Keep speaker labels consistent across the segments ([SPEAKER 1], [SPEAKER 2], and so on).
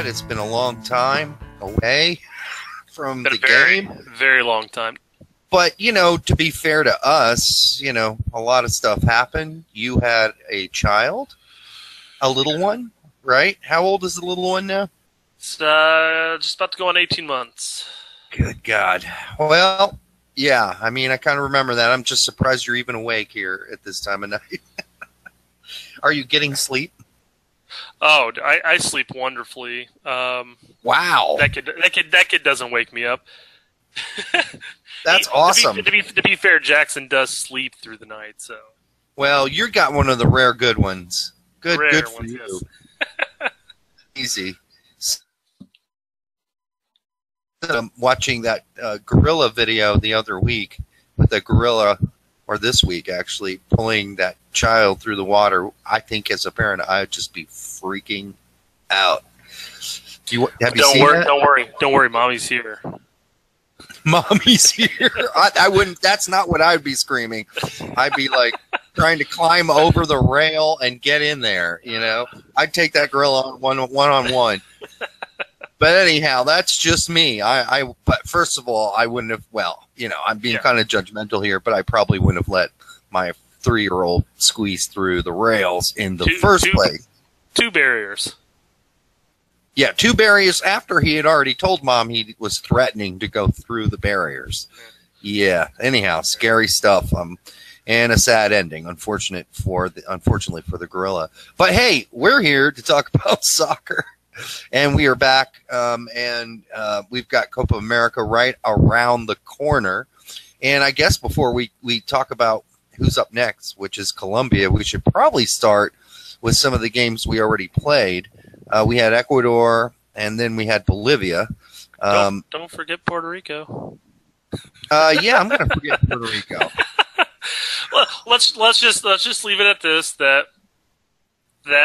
[SPEAKER 1] It's been a long time away from the
[SPEAKER 2] very,
[SPEAKER 1] game.
[SPEAKER 2] very long time.
[SPEAKER 1] But, you know, to be fair to us, you know, a lot of stuff happened. You had a child, a little one, right? How old is the little one now?
[SPEAKER 2] It's just about to go on 18 months.
[SPEAKER 1] Good God. Well, yeah, I mean, I kind of remember that. I'm just surprised you're even awake here at this time of night. Are you getting sleep?
[SPEAKER 2] Oh, I sleep wonderfully.
[SPEAKER 1] Wow.
[SPEAKER 2] That kid doesn't wake me up.
[SPEAKER 1] That's awesome.
[SPEAKER 2] To be fair, Jackson does sleep through the night, so.
[SPEAKER 1] Well, you got one of the rare good ones. Good for
[SPEAKER 2] ones,
[SPEAKER 1] you.
[SPEAKER 2] Yes.
[SPEAKER 1] Easy. Watching that gorilla video the other week with a gorilla, or this week actually, pulling that child through the water. I think as a parent, I'd just be freaking out. Have you seen that?
[SPEAKER 2] Don't worry, Mommy's here.
[SPEAKER 1] Mommy's here. I wouldn't. That's not what I'd be screaming. I'd be like trying to climb over the rail and get in there. You know, I'd take that gorilla one on one. But anyhow, that's just me. But first of all, I wouldn't have. Well, you know, I'm being kind of judgmental here, but I probably wouldn't have let my 3-year-old squeeze through the rails in the first place.
[SPEAKER 2] 2 barriers.
[SPEAKER 1] Yeah, 2 barriers after he had already told Mom he was threatening to go through the barriers. Yeah. Anyhow, scary stuff. And a sad ending, unfortunately for the gorilla. But hey, we're here to talk about soccer, and we are back. And we've got Copa America right around the corner. And I guess before we talk about who's up next, which is Colombia, we should probably start with some of the games we already played. We had Ecuador, and then we had Bolivia.
[SPEAKER 2] Don't forget Puerto Rico.
[SPEAKER 1] Yeah, I'm going to forget Puerto Rico.
[SPEAKER 2] Well, let's just leave it at this. That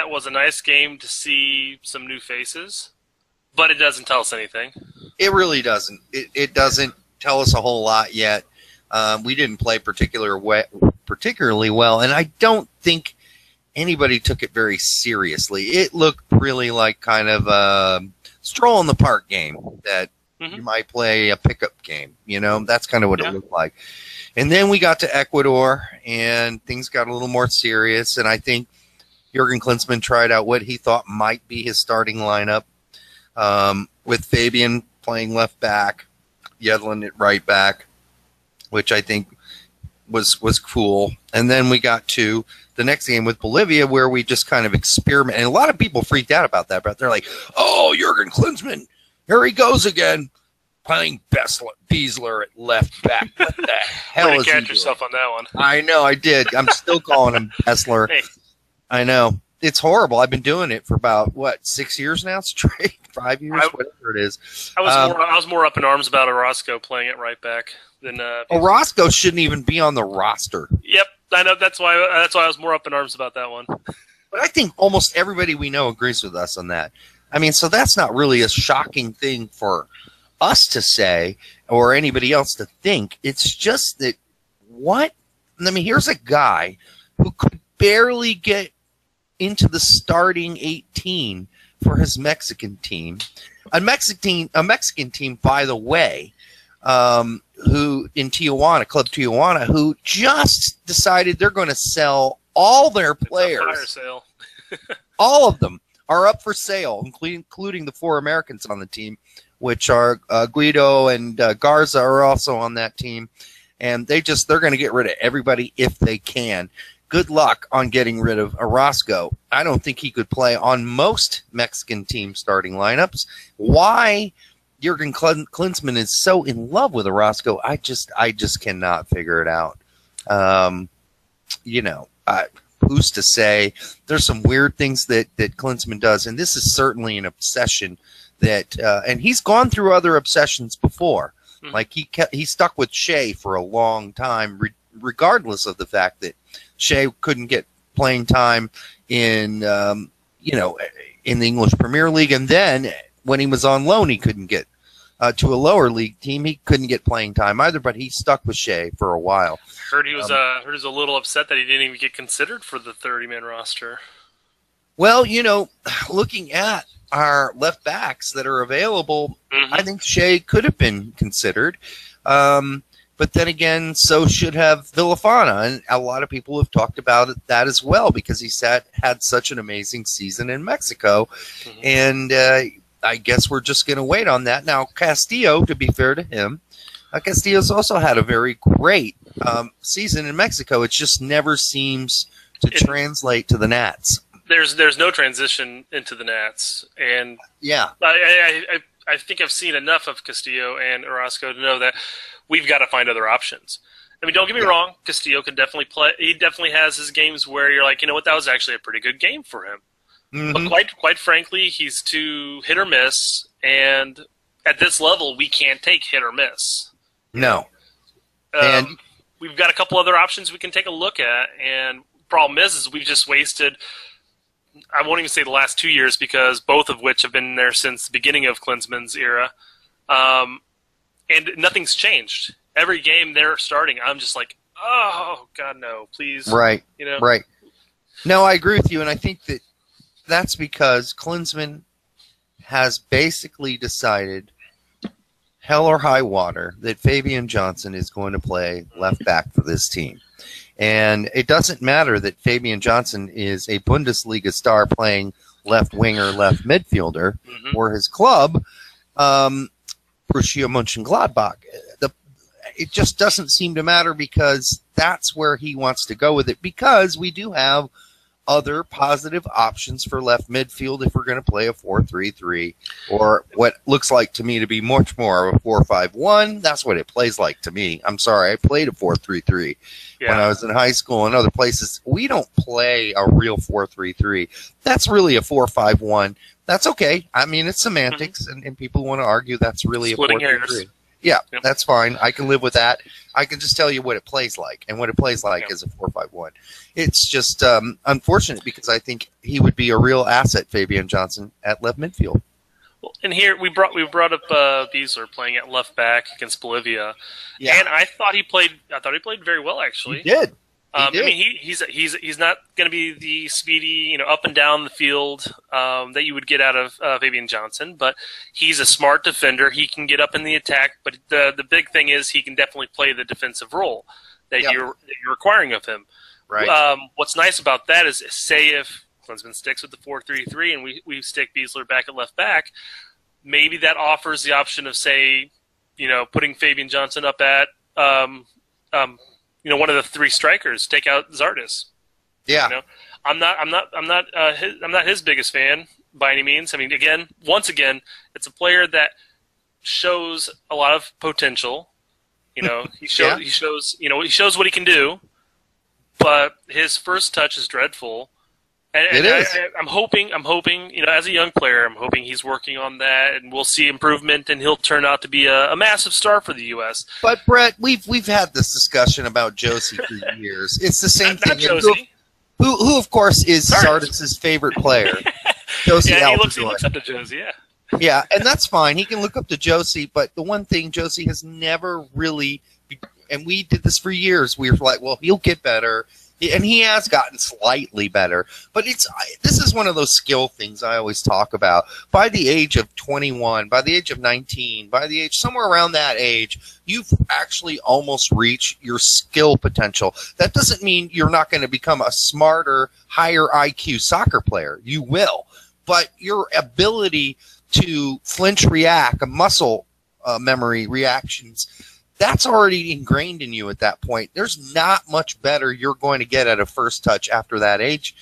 [SPEAKER 2] was a nice game to see some new faces, but it doesn't tell us anything.
[SPEAKER 1] It really doesn't. It doesn't tell us a whole lot yet. We didn't play particularly well, and I don't think anybody took it very seriously. It looked really like kind of a stroll in the park game that you might play a pickup game. You know, that's kind of what it looked like. And then we got to Ecuador, and things got a little more serious. And I think Jurgen Klinsmann tried out what he thought might be his starting lineup, with Fabian playing left back, Yedlin at right back, which I think was cool. And then we got to the next game with Bolivia, where we just kind of experiment. And a lot of people freaked out about that, but they're like, oh, Jurgen Klinsmann, here he goes again, playing Beasler at left back. What the hell is he doing?
[SPEAKER 2] Catch yourself on that one.
[SPEAKER 1] I know, I did. I'm still calling him Bessler.
[SPEAKER 2] Hey.
[SPEAKER 1] I know. It's horrible. I've been doing it for about, 6 years now straight? 5 years? Whatever it is.
[SPEAKER 2] I was more up in arms about Orozco playing it right back than
[SPEAKER 1] Orozco shouldn't even be on the roster.
[SPEAKER 2] Yep, I know. That's why I was more up in arms about that one.
[SPEAKER 1] But I think almost everybody we know agrees with us on that. I mean, so that's not really a shocking thing for us to say or anybody else to think. It's just that here's a guy who could barely get into the starting 18 for his Mexican team. A Mexican team, by the way, who in Tijuana, Club Tijuana, who just decided they're going to sell all their players.
[SPEAKER 2] It's a fire sale.
[SPEAKER 1] All of them are up for sale, including the 4 Americans on the team, which are Guido and Garza are also on that team. And they're going to get rid of everybody if they can. Good luck on getting rid of Orozco. I don't think he could play on most Mexican team starting lineups. Why Jurgen Klinsmann is so in love with Orozco, I just cannot figure it out. Who's to say? There's some weird things that Klinsmann does, and this is certainly an obsession that, and he's gone through other obsessions before. Mm-hmm. Like he stuck with Shea for a long time, regardless of the fact that Shea couldn't get playing time in the English Premier League, and then when he was on loan, he couldn't get to a lower league team. He couldn't get playing time either, but he stuck with Shea for a while.
[SPEAKER 2] Heard he was a little upset that he didn't even get considered for the 30-man roster.
[SPEAKER 1] Well, looking at our left backs that are available, I think Shea could have been considered. But then again, so should have Villafana. And a lot of people have talked about that as well because he had such an amazing season in Mexico. And I guess we're just going to wait on that. Now, Castillo, to be fair to him, Castillo's also had a very great season in Mexico. It just never seems to translate to the Nats.
[SPEAKER 2] There's no transition into the Nats. And
[SPEAKER 1] yeah,
[SPEAKER 2] I think I've seen enough of Castillo and Orozco to know that we've got to find other options. I mean, don't get me wrong. Castillo can definitely play. He definitely has his games where you're like, you know what, that was actually a pretty good game for him. But quite frankly, he's too hit or miss. And at this level, we can't take hit or miss.
[SPEAKER 1] No.
[SPEAKER 2] And we've got a couple other options we can take a look at. And problem is we've just wasted, I won't even say the last 2 years because both of which have been there since the beginning of Klinsmann's era. And nothing's changed. Every game they're starting, I'm just like, oh, God, no, please.
[SPEAKER 1] Right, right. No, I agree with you, and I think that's because Klinsmann has basically decided, hell or high water, that Fabian Johnson is going to play left back for this team. And it doesn't matter that Fabian Johnson is a Bundesliga star playing left winger, left midfielder for his club, Borussia Mönchengladbach. It just doesn't seem to matter because that's where he wants to go with it, because we do have other positive options for left midfield if we're going to play a 4-3-3 or what looks like to me to be much more of a 4-5-1. That's what it plays like to me. I'm sorry, I played a 4-3-3 when I was in high school and other places. We don't play a real 4-3-3. That's really a 4-5-1. That's okay. I mean, it's semantics, and people want to argue that's really
[SPEAKER 2] Splitting
[SPEAKER 1] a 4-3-3. Yeah, that's fine. I can live with that. I can just tell you what it plays like, and what it plays like is a 4-5-1. It's just unfortunate because I think he would be a real asset, Fabian Johnson, at left midfield.
[SPEAKER 2] Well, and here we brought up Beasler playing at left back against Bolivia, and I thought he played very well actually.
[SPEAKER 1] He did.
[SPEAKER 2] I mean, he's not going to be the speedy, up and down the field that you would get out of Fabian Johnson, but he's a smart defender. He can get up in the attack, but the big thing is he can definitely play the defensive role that you're requiring of him.
[SPEAKER 1] Right.
[SPEAKER 2] What's nice about that is, say if Klinsmann sticks with the 4-3-3 and we stick Beasler back at left back, maybe that offers the option of, say, putting Fabian Johnson up at one of the three strikers, take out Zardes.
[SPEAKER 1] Yeah.
[SPEAKER 2] I'm not his biggest fan by any means. I mean, once again, it's a player that shows a lot of potential. He shows what he can do, but his first touch is dreadful. And I'm hoping, as a young player, I'm hoping he's working on that, and we'll see improvement, and he'll turn out to be a massive star for the U.S.
[SPEAKER 1] But Brett, we've had this discussion about Josie for years. It's the same thing.
[SPEAKER 2] Not Josie.
[SPEAKER 1] Who of course is Zardes' favorite player. Josie
[SPEAKER 2] he looks up to Josie. Yeah.
[SPEAKER 1] Yeah, and that's fine. He can look up to Josie, but the one thing Josie has never really, and we did this for years. We were like, well, he'll get better. And he has gotten slightly better, but this is one of those skill things I always talk about. By the age of 21, by the age of 19, somewhere around that age, you've actually almost reached your skill potential. That doesn't mean you're not going to become a smarter, higher IQ soccer player. You will, but your ability to flinch react, muscle memory reactions, that's already ingrained in you at that point. There's not much better you're going to get at a first touch after that age.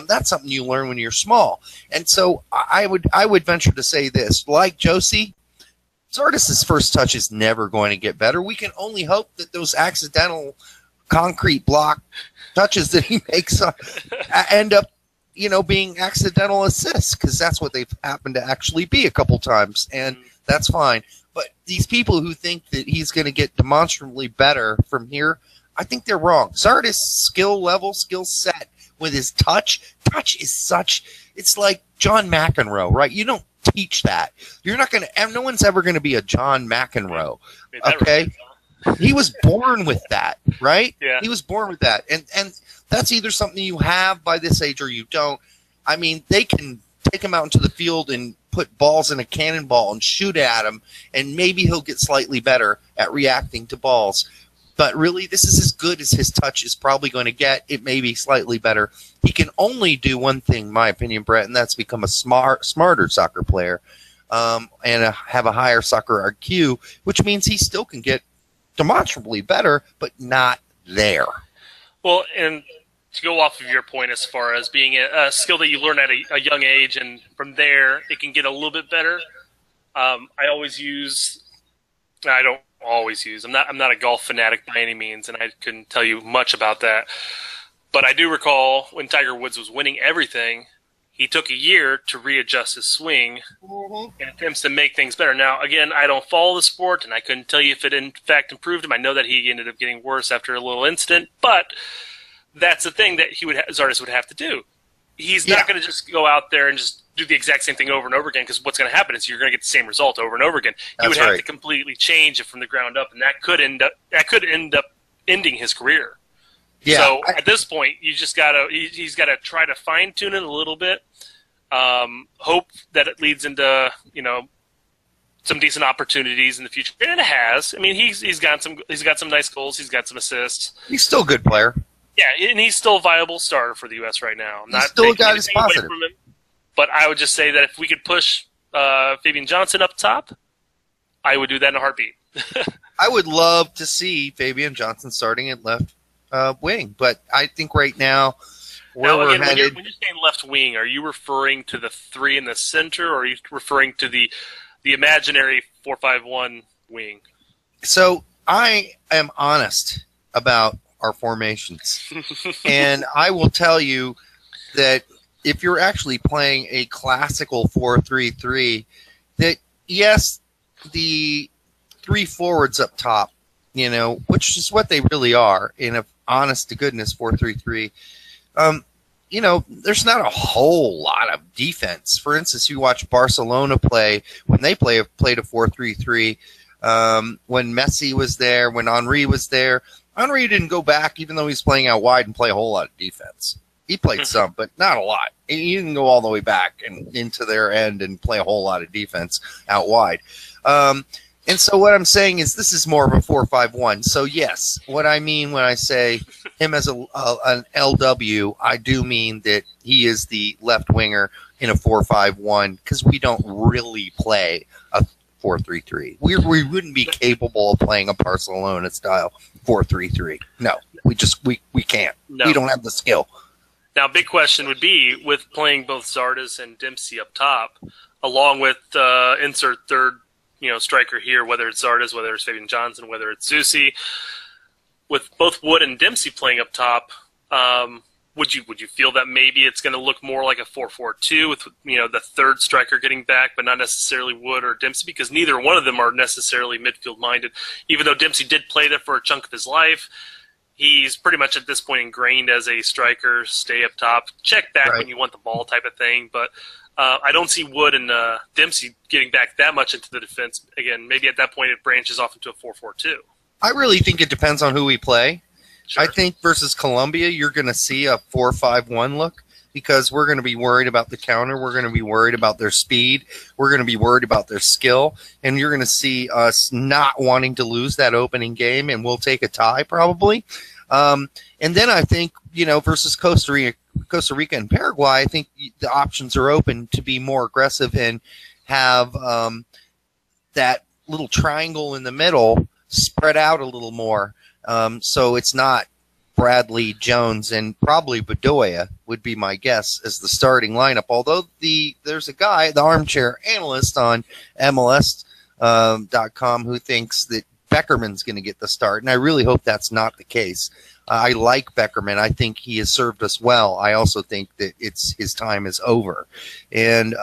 [SPEAKER 1] That's something you learn when you're small. And so I would venture to say this, like Josie, Zardes' first touch is never going to get better. We can only hope that those accidental concrete block touches that he makes end up, being accidental assists, because that's what they've happened to actually be a couple times, and that's fine. But these people who think that he's going to get demonstrably better from here, I think they're wrong. Zardes' skill set with his touch is such, it's like John McEnroe, right? You don't teach that. You're not going to, no one's ever going to be a John McEnroe, okay? He was born with that, right?
[SPEAKER 2] Yeah.
[SPEAKER 1] He was born with that. And that's either something you have by this age or you don't. I mean, they can take him out into the field and put balls in a cannonball and shoot at him, and maybe he'll get slightly better at reacting to balls. But really, this is as good as his touch is probably going to get. It may be slightly better. He can only do one thing, in my opinion, Brett, and that's become a smarter soccer player and have a higher soccer IQ, which means he still can get demonstrably better, but not there.
[SPEAKER 2] Well, and to go off of your point as far as being a skill that you learn at a young age, and from there it can get a little bit better. I don't always use. I'm not a golf fanatic by any means, and I couldn't tell you much about that. But I do recall when Tiger Woods was winning everything, he took a year to readjust his swing in attempts to make things better. Now, again, I don't follow the sport, and I couldn't tell you if it in fact improved him. I know that he ended up getting worse after a little incident, but that's the thing that Zardes would have to do. He's not going to just go out there and just do the exact same thing over and over again, because what's going to happen is you're going to get the same result over and over again. He would have to completely change it from the ground up, and that could end up ending his career. Yeah, so at this point, he's got to try to fine tune it a little bit. Hope that it leads into some decent opportunities in the future, and it has. I mean, he's got some nice goals. He's got some assists.
[SPEAKER 1] He's still a good player.
[SPEAKER 2] Yeah, and he's still a viable starter for the U.S. right now. I'm not
[SPEAKER 1] still got his positive.
[SPEAKER 2] From him, but I would just say that if we could push Fabian Johnson up top, I would do that in a heartbeat.
[SPEAKER 1] I would love to see Fabian Johnson starting at left wing, but I think right now we're headed.
[SPEAKER 2] When you're saying left wing, are you referring to the three in the center, or are you referring to the imaginary 4-5-1 wing?
[SPEAKER 1] So I am honest about our formations, and I will tell you that if you're actually playing a classical 4-3-3, that yes, the three forwards up top, which is what they really are in a honest to goodness 4-3-3. There's not a whole lot of defense. For instance, you watch Barcelona play when they played a 4-3-3. When Messi was there, when Henry was there, Henry didn't go back, even though he's playing out wide, and play a whole lot of defense. He played some, but not a lot. He didn't go all the way back and into their end and play a whole lot of defense out wide. And so what I'm saying is this is more of a 4-5-1. So, yes, what I mean when I say him as an LW, I do mean that he is the left winger in a 4-5-1, because we don't really play a 4-3-3. We wouldn't be capable of playing a Barcelona-style 4-3-3. No, we can't. No. We don't have the skill.
[SPEAKER 2] Now, big question would be, with playing both Zardes and Dempsey up top, along with insert third striker here, whether it's Zardes, whether it's Fabian Johnson, whether it's Zusi, with both Wood and Dempsey playing up top, would you feel that maybe it's going to look more like a 4-4-2 with the third striker getting back, but not necessarily Wood or Dempsey, because neither one of them are necessarily midfield minded. Even though Dempsey did play there for a chunk of his life, he's pretty much at this point ingrained as a striker, stay up top, check back when you want the ball type of thing. But I don't see Wood and Dempsey getting back that much into the defense. Again, maybe at that point it branches off into a 4-4-2.
[SPEAKER 1] I really think it depends on who we play. Sure. I think versus Colombia, you're going to see a 4-5-1 look, because we're going to be worried about the counter. We're going to be worried about their speed. We're going to be worried about their skill. And you're going to see us not wanting to lose that opening game, and we'll take a tie probably. And then I think, versus Costa Rica and Paraguay, I think the options are open to be more aggressive and have that little triangle in the middle spread out a little more. So it's not Bradley, Jones, and probably Bedoya would be my guess as the starting lineup. Although there's a guy, the armchair analyst on MLS.com, who thinks that Beckerman's going to get the start, and I really hope that's not the case. I like Beckerman. I think he has served us well. I also think that his time is over. And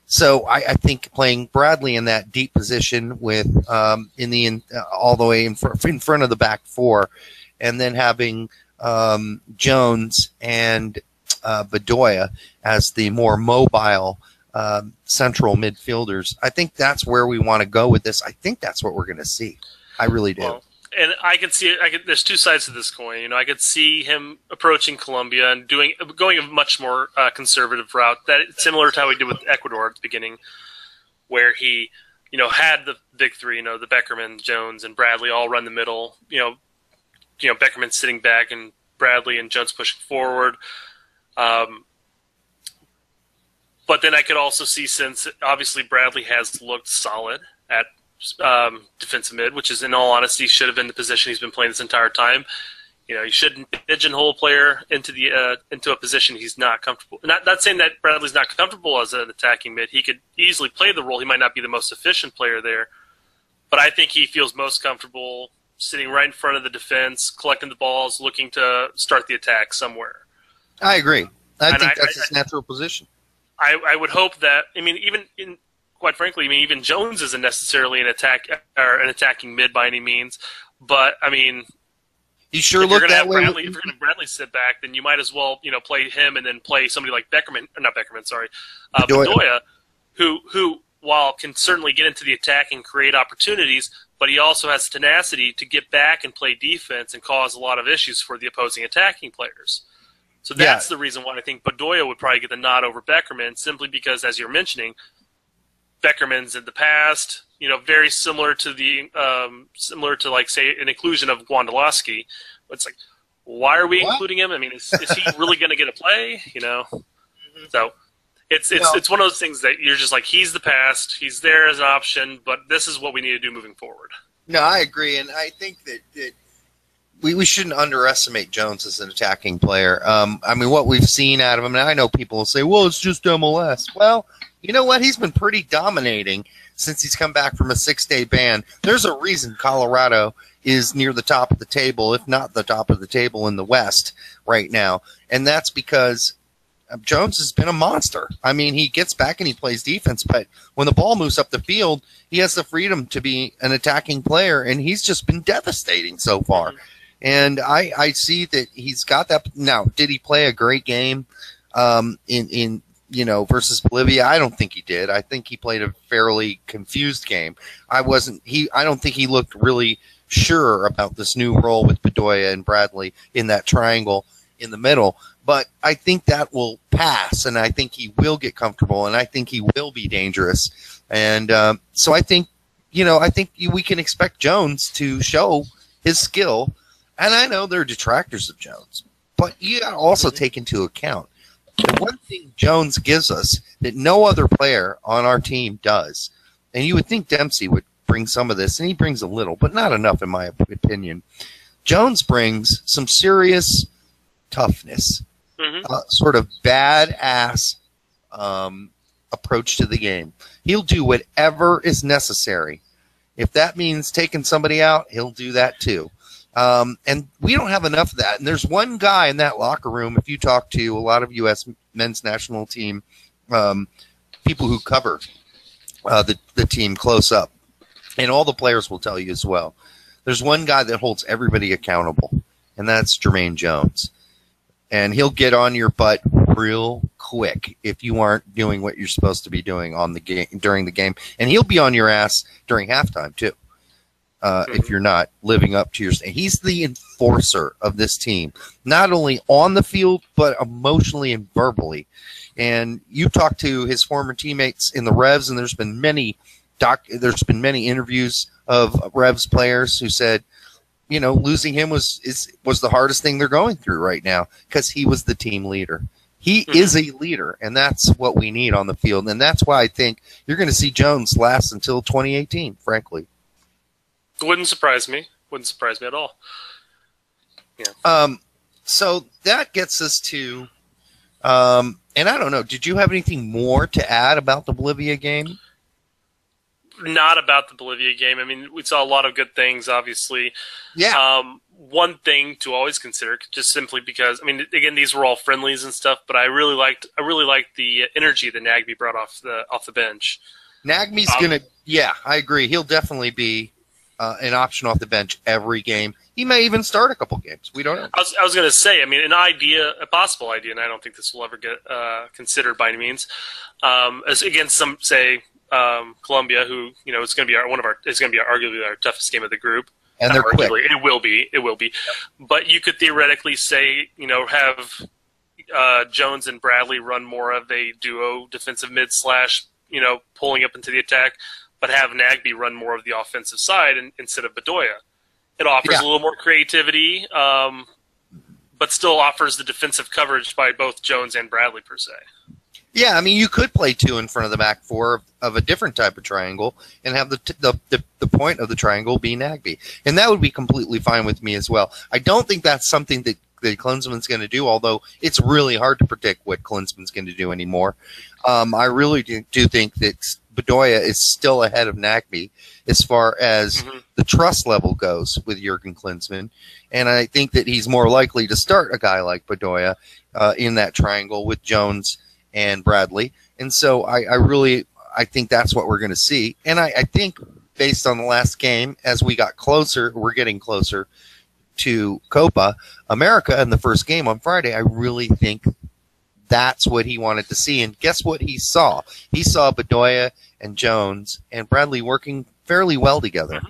[SPEAKER 1] so I think playing Bradley in that deep position with all the way in front of the back four, and then having Jones and Bedoya as the more mobile central midfielders, I think that's where we want to go with this. I think that's what we're going to see. I really do.
[SPEAKER 2] Well, And I can see it. There's two sides to this coin. I could see him approaching Colombia and going a much more conservative route, similar to how he did with Ecuador at the beginning, where he, had the big three, the Beckerman, Jones, and Bradley all run the middle. Beckerman sitting back and Bradley and Jones pushing forward. But then I could also see, since obviously Bradley has looked solid at defensive mid, which is, in all honesty, should have been the position he's been playing this entire time. You shouldn't pigeonhole a player into a position he's not comfortable. Not saying that Bradley's not comfortable as an attacking mid. He could easily play the role. He might not be the most efficient player there, but I think he feels most comfortable sitting right in front of the defense, collecting the balls, looking to start the attack somewhere.
[SPEAKER 1] I agree. I think that's his natural position.
[SPEAKER 2] I would hope that. Quite frankly, even Jones isn't necessarily an attacking mid by any means. But
[SPEAKER 1] he sure looked that way.
[SPEAKER 2] If you're going to Bradley sit back, then you might as well play him and then play somebody like Bedoya, who while can certainly get into the attack and create opportunities, but he also has tenacity to get back and play defense and cause a lot of issues for the opposing attacking players. So that's the reason why I think Bedoya would probably get the nod over Beckerman, simply because, as you're mentioning, Beckerman's in the past, very similar to like, say, an inclusion of Wondolowski. It's like, why are we including him? Is he really going to get a play? So it's one of those things that you're just like, he's the past, he's there as an option, but this is what we need to do moving forward.
[SPEAKER 1] No, I agree, and I think that we shouldn't underestimate Jones as an attacking player. What we've seen out of him, and I know people will say, well, it's just MLS. Well, you know what? He's been pretty dominating since he's come back from a 6-day ban. There's a reason Colorado is near the top of the table, if not the top of the table in the West right now. And that's because Jones has been a monster. He gets back and he plays defense, but when the ball moves up the field, he has the freedom to be an attacking player, and he's just been devastating so far. Mm-hmm. And I see that he's got that. Now, did he play a great game versus Bolivia? I don't think he did. I think he played a fairly confused game. I don't think he looked really sure about this new role with Bedoya and Bradley in that triangle in the middle. But I think that will pass, and I think he will get comfortable, and I think he will be dangerous. And so I think we can expect Jones to show his skill. And I know there are detractors of Jones, but you got to also take into account the one thing Jones gives us that no other player on our team does. And you would think Dempsey would bring some of this, and he brings a little, but not enough in my opinion. Jones brings some serious toughness, sort of badass approach to the game. He'll do whatever is necessary. If that means taking somebody out, he'll do that too. And we don't have enough of that. And there's one guy in that locker room, if you talk to a lot of U.S. men's national team people who cover the team close up, and all the players will tell you as well, there's one guy that holds everybody accountable, and that's Jermaine Jones. And he'll get on your butt real quick if you aren't doing what you're supposed to be doing on the game during the game. And he'll be on your ass during halftime too. If you're not living up to your, he's the enforcer of this team, not only on the field, but emotionally and verbally. And you talk to his former teammates in the Revs, and there's been many interviews of Revs players who said, you know, losing him was the hardest thing they're going through right now, because he was the team leader. He is a leader, and that's what we need on the field. And that's why I think you're going to see Jones last until 2018, frankly.
[SPEAKER 2] Wouldn't surprise me. Wouldn't surprise me at all.
[SPEAKER 1] Yeah. So that gets us to, and I don't know, did you have anything more to add about the Bolivia game?
[SPEAKER 2] Not about the Bolivia game. I mean, we saw a lot of good things, obviously.
[SPEAKER 1] Yeah.
[SPEAKER 2] One thing to always consider, just simply because, I mean, again, these were all friendlies and stuff, but I really liked the energy that Nagbe brought off the bench.
[SPEAKER 1] Nagbe's I agree. He'll definitely be an option off the bench every game. He may even start a couple games. We don't know.
[SPEAKER 2] I was going to say, I mean, a possible idea, and I don't think this will ever get considered by any means, as against some, say, Colombia, who, you know, it's going to be arguably our toughest game of the group.
[SPEAKER 1] And they're quick.
[SPEAKER 2] It will be. But you could theoretically say, have Jones and Bradley run more of a duo defensive mid / pulling up into the attack, but have Nagbe run more of the offensive side instead of Bedoya. It offers a little more creativity, but still offers the defensive coverage by both Jones and Bradley per se.
[SPEAKER 1] Yeah, I mean, you could play two in front of the back four of a different type of triangle and have the point of the triangle be Nagbe. And that would be completely fine with me as well. I don't think that's something that Klinsmann's going to do, although it's really hard to predict what Klinsmann's going to do anymore. I really do think that Bedoya is still ahead of Nagbe as far as the trust level goes with Jurgen Klinsmann. And I think that he's more likely to start a guy like Bedoya in that triangle with Jones and Bradley. And so I think that's what we're going to see. And I think based on the last game, as we got closer, we're getting closer to Copa America in the first game on Friday. I really think that's what he wanted to see. And guess what he saw? He saw Bedoya and Jones and Bradley working fairly well together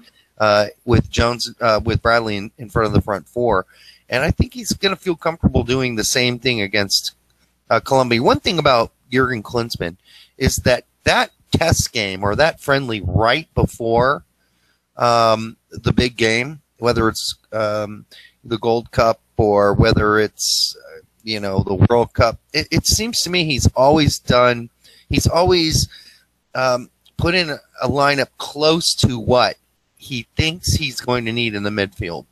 [SPEAKER 1] with Bradley in front of the front four. And I think he's going to feel comfortable doing the same thing against Colombia. One thing about Jurgen Klinsmann is that test game or that friendly right before the big game, whether it's the Gold Cup or whether it's the World Cup, it seems to me he's always put in a lineup close to what he thinks he's going to need in the midfield.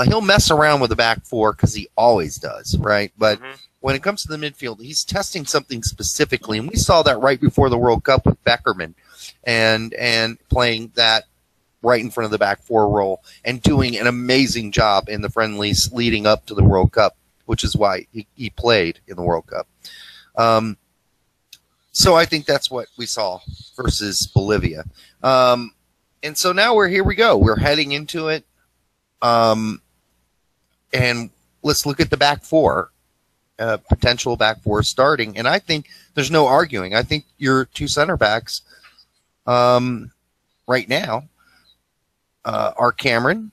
[SPEAKER 1] He'll mess around with the back four because he always does, right? But when it comes to the midfield, he's testing something specifically, and we saw that right before the World Cup with Beckerman and playing that right in front of the back four role and doing an amazing job in the friendlies leading up to the World Cup, which is why he played in the World Cup. So I think that's what we saw versus Bolivia. And so now here we go. We're heading into it. And let's look at the back four, potential back four starting. And I think there's no arguing. I think your two center backs right now are Cameron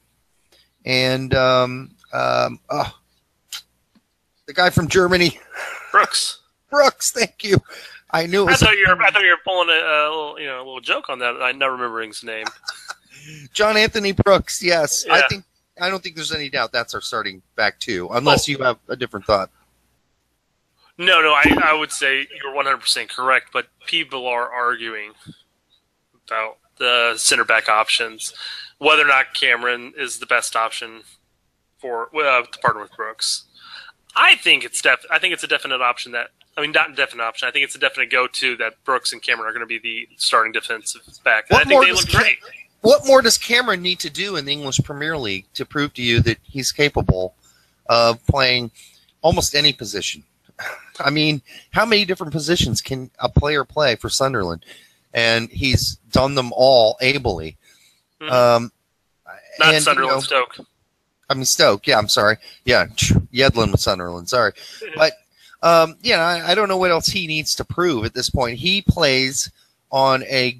[SPEAKER 1] and the guy from Germany,
[SPEAKER 2] Brooks.
[SPEAKER 1] Brooks, thank you. I knew.
[SPEAKER 2] I thought you were pulling a little joke on that. I'm not remembering his name.
[SPEAKER 1] John Anthony Brooks. Yes,
[SPEAKER 2] yeah.
[SPEAKER 1] I don't think there's any doubt that's our starting back two, unless you have a different thought.
[SPEAKER 2] No, I would say you're 100% correct, but people are arguing about the center back options, whether or not Cameron is the best option for to partner with Brooks. I think it's a definite option not a definite option. I think it's a definite go-to that Brooks and Cameron are going to be the starting defensive back. And I think they look great.
[SPEAKER 1] What more does Cameron need to do in the English Premier League to prove to you that he's capable of playing almost any position? I mean, how many different positions can a player play for Sunderland? And he's done them all ably.
[SPEAKER 2] Not Sunderland, Stoke.
[SPEAKER 1] I mean, Stoke. Yeah, I'm sorry. Yeah, Yedlin with Sunderland. Sorry. But, I don't know what else he needs to prove at this point. He plays on a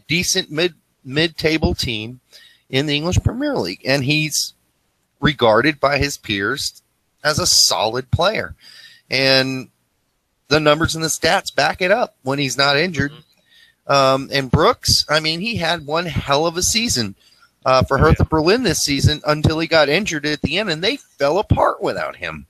[SPEAKER 1] decent mid-table team in the English Premier League, and he's regarded by his peers as a solid player. And the numbers and the stats back it up when he's not injured. And Brooks, I mean, he had one hell of a season for Hertha Berlin this season until he got injured at the end, and they fell apart without him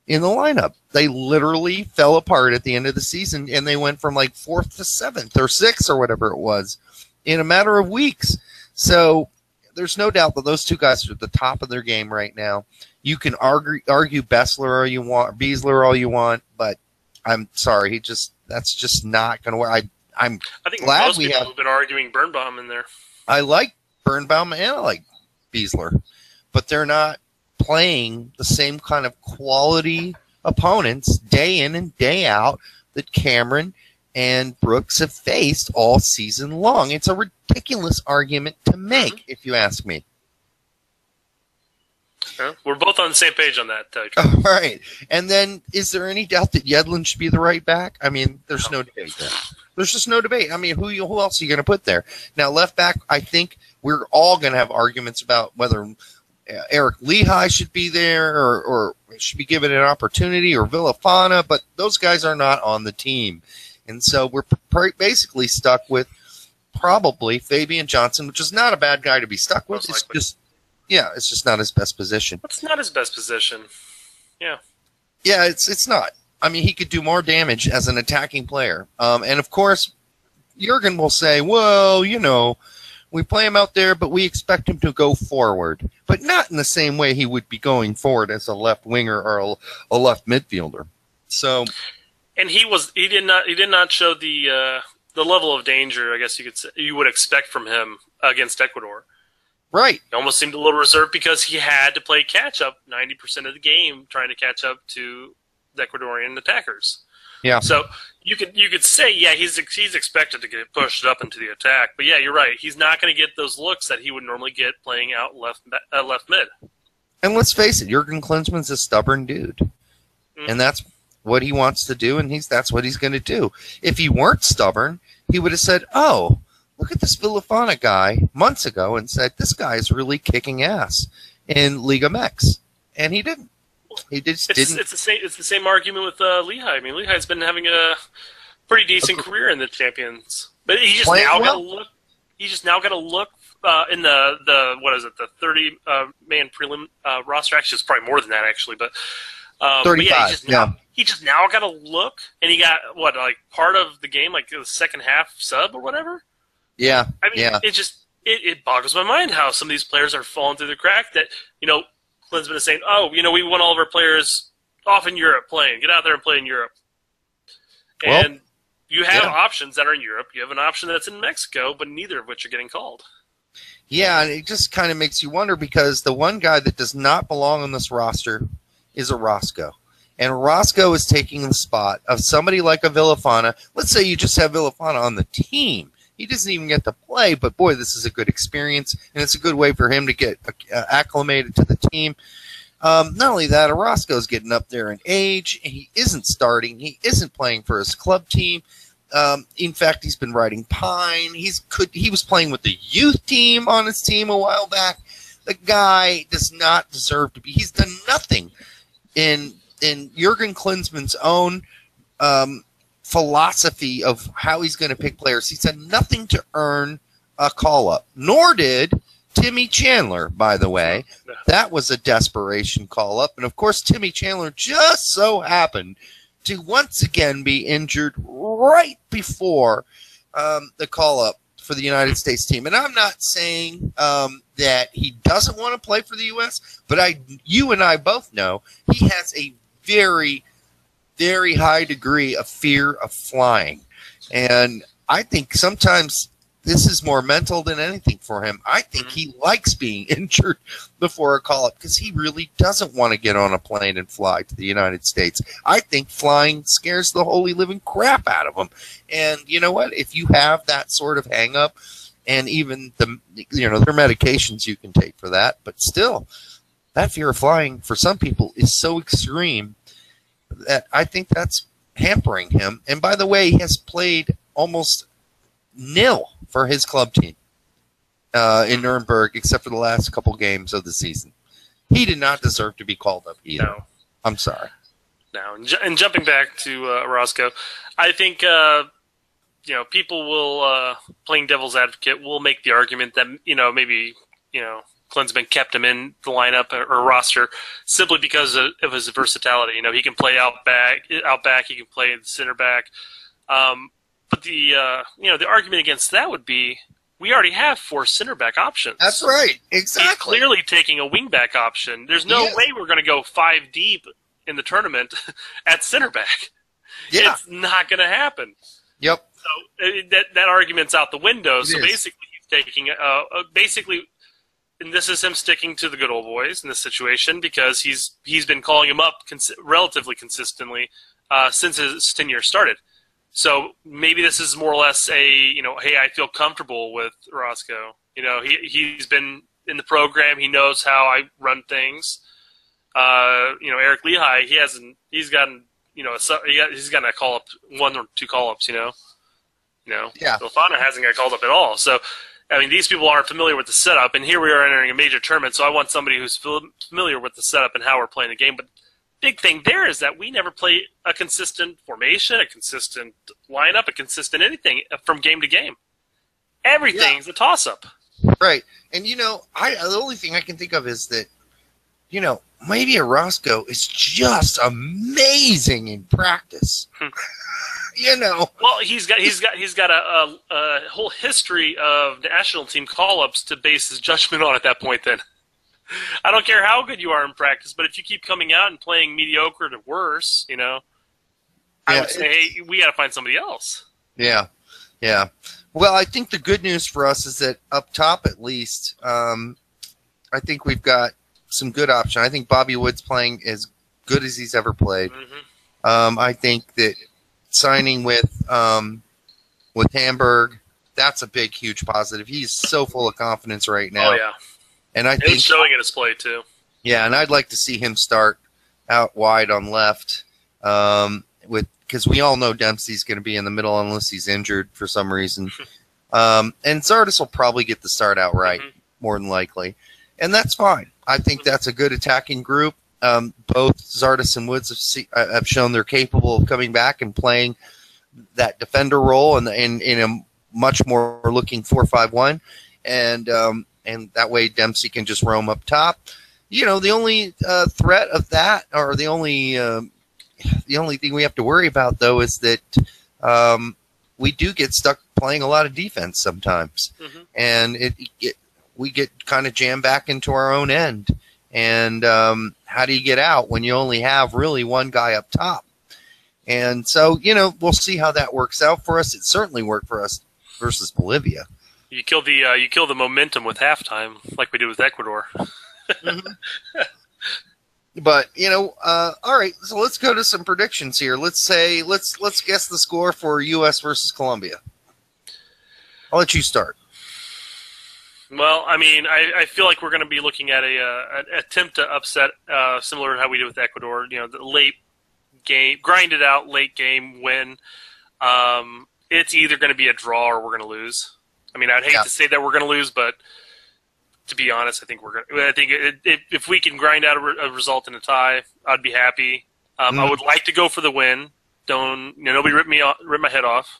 [SPEAKER 1] in the lineup. They literally fell apart at the end of the season, and they went from like 4th to 7th or 6th or whatever it was in a matter of weeks. So there's no doubt that those two guys are at the top of their game right now. You can argue Beasler all you want, but I'm sorry, that's just not going to work. I think glad
[SPEAKER 2] most people have been arguing Birnbaum in there.
[SPEAKER 1] I like Birnbaum and I like Beasler, but they're not playing the same kind of quality opponents day in and day out that Cameron and Brooks have faced all season long. It's a ridiculous argument to make, if you ask me.
[SPEAKER 2] We're both on the same page on that.
[SPEAKER 1] All right. And then, is there any doubt that Yedlin should be the right back? I mean, there's no debate there. There's just no debate. I mean, who else are you going to put there? Now, left back, I think we're all going to have arguments about whether Eric Lehigh should be there or should be given an opportunity, or Villafana, but those guys are not on the team. And so we're basically stuck with probably Fabian Johnson, which is not a bad guy to be stuck with. It's just not his best position.
[SPEAKER 2] It's not his best position. Yeah.
[SPEAKER 1] Yeah, it's not. I mean, he could do more damage as an attacking player. And, of course, Jurgen will say, well, we play him out there, but we expect him to go forward. But not in the same way he would be going forward as a left winger or a left midfielder. So,
[SPEAKER 2] and he did not show the level of danger, I guess you would expect from him against Ecuador.
[SPEAKER 1] Right.
[SPEAKER 2] He almost seemed a little reserved because he had to play catch-up 90% of the game, trying to catch up to the Ecuadorian attackers.
[SPEAKER 1] Yeah.
[SPEAKER 2] So you could say, yeah, he's expected to get pushed up into the attack, but yeah, you're right. He's not going to get those looks that he would normally get playing out left mid.
[SPEAKER 1] And let's face it, Jurgen Klinsmann's a stubborn dude, and that's what he wants to do, and that's what he's going to do. If he weren't stubborn, he would have said, "Oh, look at this Villafana guy," months ago, and said, "This guy is really kicking ass in Liga MX," and he didn't. He just didn't. It's
[SPEAKER 2] the same argument with Lehigh. I mean, Lehigh's been having a pretty decent career in the Champions, but he just now got to look. He just now got to look in the what is it, the 30 man prelim roster? Actually, it's probably more than that actually, but
[SPEAKER 1] 35.
[SPEAKER 2] But he just now got to look, and he got part of the game, like the second half sub or whatever.
[SPEAKER 1] Yeah,
[SPEAKER 2] I mean, it boggles my mind how some of these players are falling through the crack. That Klinsmann is saying, "Oh, we want all of our players off in Europe playing. Get out there and play in Europe." And you have options that are in Europe. You have an option that's in Mexico, but neither of which are getting called.
[SPEAKER 1] Yeah, and it just kind of makes you wonder, because the one guy that does not belong on this roster is Orozco. And Orozco is taking the spot of somebody like a Villafana. Let's say you just have Villafana on the team. He doesn't even get to play, but boy, this is a good experience, and it's a good way for him to get acclimated to the team. Not only that, Orozco's getting up there in age, and he isn't starting. He isn't playing for his club team. In fact, he's been riding Pine. He was playing with the youth team on his team a while back. The guy does not deserve to be. He's done nothing in Jurgen Klinsmann's own philosophy of how he's going to pick players. He's done nothing to earn a call-up, nor did Timmy Chandler, by the way. That was a desperation call-up. And, of course, Timmy Chandler just so happened to once again be injured right before the call-up for the United States team. And I'm not saying that he doesn't want to play for the U.S., but you and I both know he has a very, very high degree of fear of flying. And I think sometimes this is more mental than anything for him. I think he likes being injured before a call-up because he really doesn't want to get on a plane and fly to the United States. I think flying scares the holy living crap out of him. And you know what? If you have that sort of hang-up, and even there are medications you can take for that, but still, that fear of flying for some people is so extreme that I think that's hampering him. And by the way, he has played almost nil for his club team in Nuremberg, except for the last couple games of the season. He did not deserve to be called up either. No. I'm sorry.
[SPEAKER 2] No, and jumping back to Orozco, I think people will, playing devil's advocate, will make the argument that maybe Klinsmann kept him in the lineup or roster simply because of his versatility. He can play out back, he can play center back. But the argument against that would be we already have 4 center back options.
[SPEAKER 1] That's right, exactly.
[SPEAKER 2] He's clearly taking a wing back option. There's no way we're going to go 5 deep in the tournament at center back. Yeah. It's not going to happen.
[SPEAKER 1] Yep.
[SPEAKER 2] So that argument's out the window. So basically, he's taking and this is him sticking to the good old boys in this situation because he's been calling him up relatively consistently since his tenure started. So maybe this is more or less a, hey, I feel comfortable with Orozco. He's been in the program. He knows how I run things. Eric Lehigh, he's gotten a call-up, 1 or 2 call-ups, Yeah. Villafana hasn't got called up at all. So I mean, these people aren't familiar with the setup, and here we are entering a major tournament, so I want somebody who's familiar with the setup and how we're playing the game. But big thing there is that we never play a consistent formation, a consistent lineup, a consistent anything from game to game. Everything's a toss-up.
[SPEAKER 1] Right. And, the only thing I can think of is that, maybe Orozco is just amazing in practice.
[SPEAKER 2] Well, he's got a whole history of national team call-ups to base his judgment on at that point. Then I don't care how good you are in practice, but if you keep coming out and playing mediocre to worse, I would say, hey, we got to find somebody else.
[SPEAKER 1] Yeah, yeah. Well, I think the good news for us is that up top, at least, I think we've got some good options. I think Bobby Wood's playing as good as he's ever played. Mm-hmm. I think that signing with Hamburg, that's a big, huge positive. He's so full of confidence right now.
[SPEAKER 2] Oh, yeah.
[SPEAKER 1] And I think
[SPEAKER 2] it's showing in his play, too.
[SPEAKER 1] Yeah, and I'd like to see him start out wide on left because we all know Dempsey's going to be in the middle unless he's injured for some reason. And Zardes will probably get the start out right, more than likely. And that's fine. I think that's a good attacking group. Both Zardes and Woods have shown they're capable of coming back and playing that defender role in a much more looking 4-5-1. And that way Dempsey can just roam up top. The only threat of that, or the only thing we have to worry about, though, is that we do get stuck playing a lot of defense sometimes, and we get kind of jammed back into our own end. And how do you get out when you only have really one guy up top? And so, we'll see how that works out for us. It certainly worked for us versus Bolivia.
[SPEAKER 2] You kill the momentum with halftime, like we did with Ecuador.
[SPEAKER 1] But all right. So let's go to some predictions here. Let's guess the score for U.S. versus Colombia. I'll let you start.
[SPEAKER 2] Well, I mean, I feel like we're going to be looking at an attempt to upset, similar to how we did with Ecuador. The late game, grinded out late game win. It's either going to be a draw or we're going to lose. I mean, I'd hate to say that we're going to lose, but to be honest, I think if we can grind out a result in a tie, I'd be happy. I would like to go for the win. Nobody rip my head off.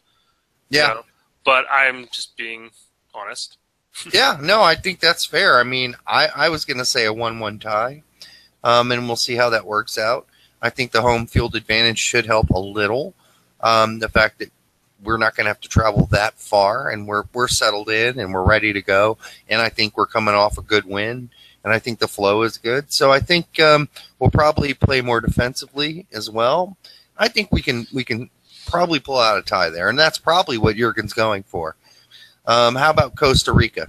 [SPEAKER 1] Yeah,
[SPEAKER 2] but I'm just being honest.
[SPEAKER 1] Yeah, no, I think that's fair. I mean, I was going to say a 1-1 tie, and we'll see how that works out. I think the home field advantage should help a little. The fact that we're not going to have to travel that far, and we're settled in and we're ready to go. And I think we're coming off a good win, and I think the flow is good. So I think we'll probably play more defensively as well. I think we can probably pull out a tie there, and that's probably what Jurgen's going for. How about Costa Rica?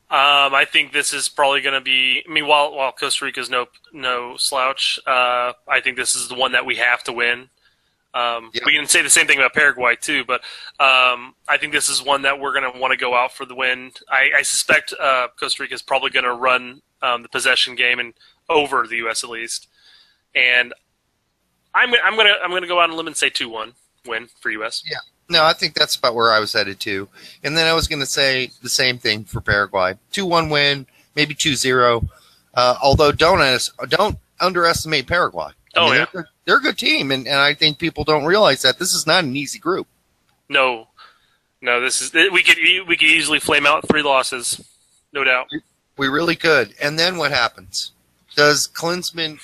[SPEAKER 2] I think this is probably going to be. I mean, while Costa Rica is no slouch, I think this is the one that we have to win. We can say the same thing about Paraguay too, but I think this is one that we're going to want to go out for the win. I suspect Costa Rica is probably going to run the possession game and over the U.S. at least, and I'm going to go out on a limb and say 2-1 win for U.S.
[SPEAKER 1] Yeah. No, I think that's about where I was headed too. And then I was going to say the same thing for Paraguay. 2-1 win, maybe 2-0. Although don't underestimate Paraguay. They're a good team, and I think people don't realize that this is not an easy group.
[SPEAKER 2] No, this is we could easily flame out 3 losses, no doubt.
[SPEAKER 1] We really could. And then what happens? Does Klinsmann,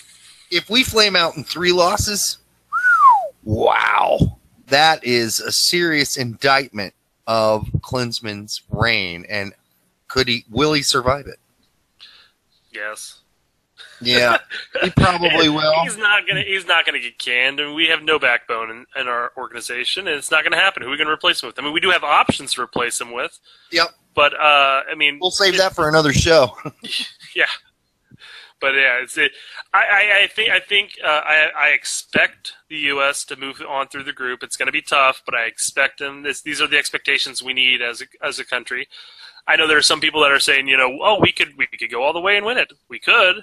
[SPEAKER 1] if we flame out in 3 losses, wow. That is a serious indictment of Klinsmann's reign, and will he survive it?
[SPEAKER 2] Yes.
[SPEAKER 1] Yeah, he probably will.
[SPEAKER 2] He's not gonna get canned, and we have no backbone in our organization, and it's not gonna happen. Who are we gonna replace him with? I mean, we do have options to replace him with.
[SPEAKER 1] Yep.
[SPEAKER 2] But I mean,
[SPEAKER 1] we'll save that for another show.
[SPEAKER 2] Yeah. But yeah, I expect the U.S. to move on through the group. It's going to be tough, but I expect them. These are the expectations we need as a country. I know there are some people that are saying, we could go all the way and win it. We could,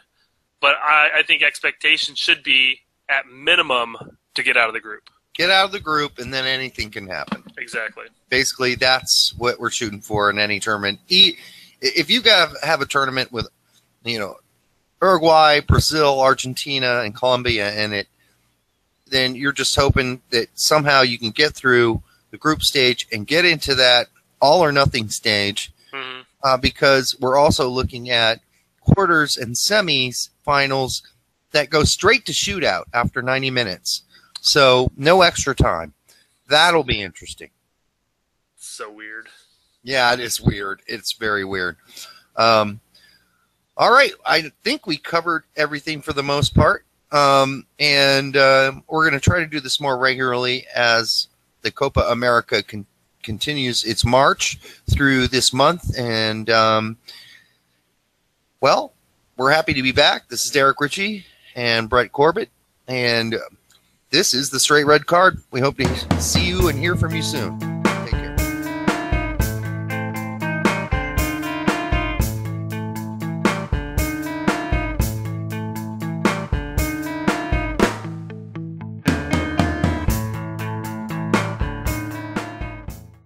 [SPEAKER 2] but I think expectations should be at minimum to get out of the group.
[SPEAKER 1] Get out of the group, and then anything can happen.
[SPEAKER 2] Exactly.
[SPEAKER 1] Basically, that's what we're shooting for in any tournament. If you have a tournament with, Uruguay, Brazil, Argentina, and Colombia in it, then you're just hoping that somehow you can get through the group stage and get into that all or nothing stage, because we're also looking at quarters and semis, finals that go straight to shootout after 90 minutes. So no extra time. That'll be interesting.
[SPEAKER 2] So weird.
[SPEAKER 1] Yeah, it is weird. It's very weird. All right. I think we covered everything for the most part. And we're going to try to do this more regularly as the Copa America continues its march through this month. And, well, we're happy to be back. This is Derek Ritchie and Brett Corbett. And this is the Straight Red Card. We hope to see you and hear from you soon.